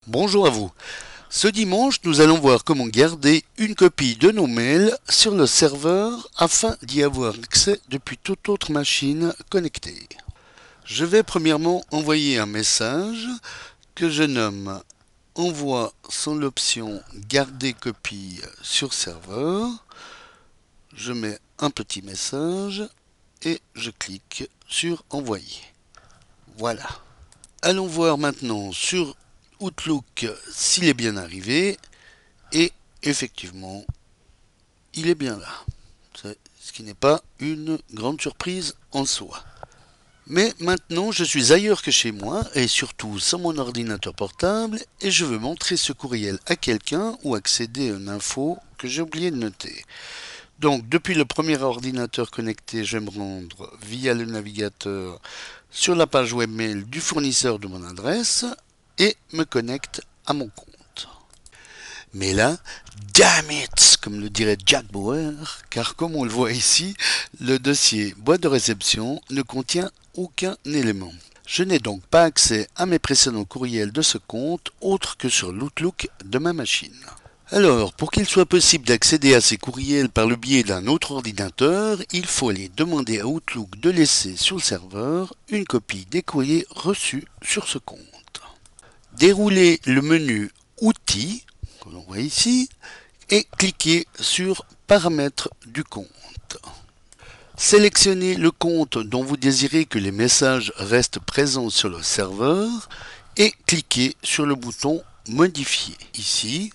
Bonjour à vous. Ce dimanche, nous allons voir comment garder une copie de nos mails sur le serveur afin d'y avoir accès depuis toute autre machine connectée. Je vais premièrement envoyer un message que je nomme Envoi sans l'option Garder copie sur serveur. Je mets un petit message et je clique sur Envoyer. Voilà. Allons voir maintenant sur Outlook s'il est bien arrivé. Et effectivement, il est bien là. Ce qui n'est pas une grande surprise en soi. Mais maintenant, je suis ailleurs que chez moi et surtout sans mon ordinateur portable et je veux montrer ce courriel à quelqu'un ou accéder à une info que j'ai oublié de noter. Donc, depuis le premier ordinateur connecté, je vais me rendre via le navigateur sur la page webmail du fournisseur de mon adresse et me connecte à mon compte. Mais là, damn it, comme le dirait Jack Bauer, car comme on le voit ici, le dossier boîte de réception ne contient aucun élément. Je n'ai donc pas accès à mes précédents courriels de ce compte autre que sur l'Outlook de ma machine. Alors, pour qu'il soit possible d'accéder à ces courriels par le biais d'un autre ordinateur, il faut aller demander à Outlook de laisser sur le serveur une copie des courriers reçus sur ce compte. Déroulez le menu Outils, que l'on voit ici, et cliquez sur Paramètres du compte. Sélectionnez le compte dont vous désirez que les messages restent présents sur le serveur et cliquez sur le bouton Modifier ici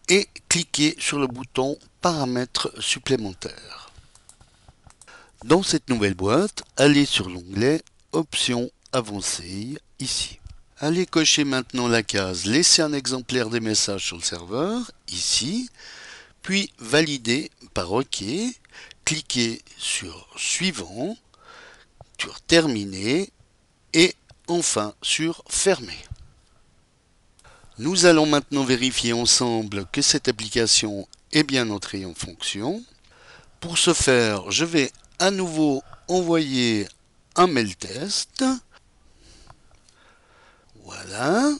et cliquez sur le bouton Paramètres supplémentaires. Dans cette nouvelle boîte, allez sur l'onglet Options avancées ici. Allez cocher maintenant la case Laisser un exemplaire des messages sur le serveur ici, puis valider par OK, cliquez sur Suivant, sur Terminer et enfin sur Fermer. Nous allons maintenant vérifier ensemble que cette application est bien entrée en fonction. Pour ce faire, je vais à nouveau envoyer un mail test. Voilà.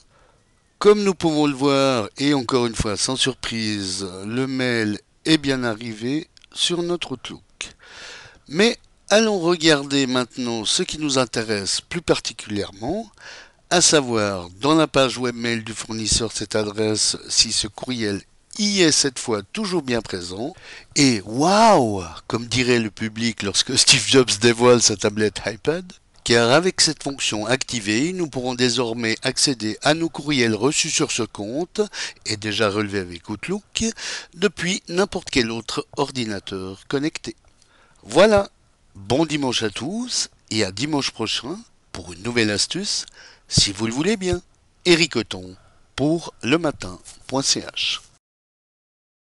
Comme nous pouvons le voir, et encore une fois sans surprise, le mail est bien arrivé sur notre Outlook. Mais allons regarder maintenant ce qui nous intéresse plus particulièrement, à savoir dans la page webmail du fournisseur cette adresse si ce courriel y est cette fois toujours bien présent. Et waouh, comme dirait le public lorsque Steve Jobs dévoile sa tablette iPad, car avec cette fonction activée, nous pourrons désormais accéder à nos courriels reçus sur ce compte et déjà relevés avec Outlook depuis n'importe quel autre ordinateur connecté. Voilà, bon dimanche à tous et à dimanche prochain pour une nouvelle astuce, si vous le voulez bien. Éric Othon pour lematin.ch